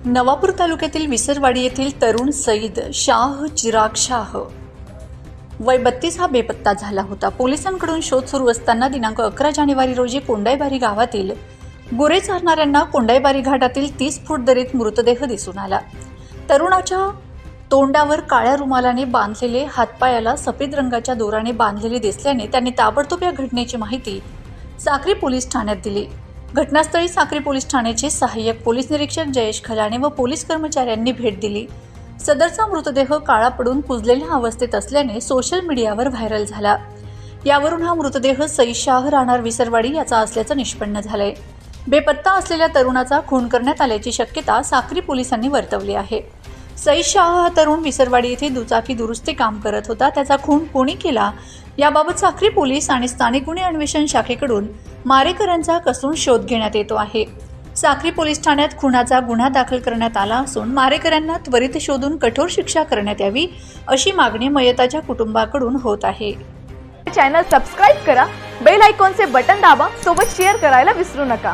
नवापूर तालुक्यातील विसरवाडी येथील तरुण सईद शाह चिराग शाह वय 32 हा बेपत्ता झाला होता। पोलिसांकडून शोध सुरू असताना दिनांक 11 जानेवारी रोजी कोंडाईबारी गावातील गुरे चारणाऱ्यांना कोंडाईबारी घाटातील 30 फूट दरीत मृतदेह दिसून आला। तरुणाच्या तोंडावर काळ्या रुमालाने बांधलेले, हातपायाला सफेद रंगाच्या दोराने बांधलेले दिसल्याने त्यांनी ताबडतोब या घटनेची माहिती साक्री पोलीस ठाण्यात दिली। घटनास्थळी साक्री पोलीस ठाण्याचे सहाय्यक पोलीस निरीक्षक जयेश खलाणे व पोलीस कर्मचाऱ्यांनी भेट दिली। सदरचा मृतदेह काळा पडून कुजलेल्या अवस्थेत असल्याने सोशल मीडियावर व्हायरल झाला। यावरून हा मृतदेह सईद शाह राहणार विसरवाडी याचा असल्याचं निष्पन्न झालंय। बेपत्ता असलेल्या तरुणाचा खून करण्यात आल्याची शक्यता साक्री पोलिसांनी वर्तवली आहे। सईद शाह हा तरुण विसरवाडी येथे दुचाकी दुरुस्ती काम करत होता। त्याचा खून कोणी केला याबाबत साक्री पोलीस आणि स्थानिक गुन्हे अन्वेषण शाखेकडून मारेकऱ्यांचा कसून शोध घेण्यात येतो आहे। साक्री पोलीस ठाण्यात खुनाचा गुन्हा दाखल करण्यात आला असून मारेकऱ्यांना त्वरित शोधून कठोर शिक्षा करण्यात यावी अशी मागणी मयताच्या कुटुंबाकडून होत आहे। चॅनल सबस्क्राइब करा, बेल आयकॉनचे बटन दाबा, सोबत शेअर करायला विसरू नका।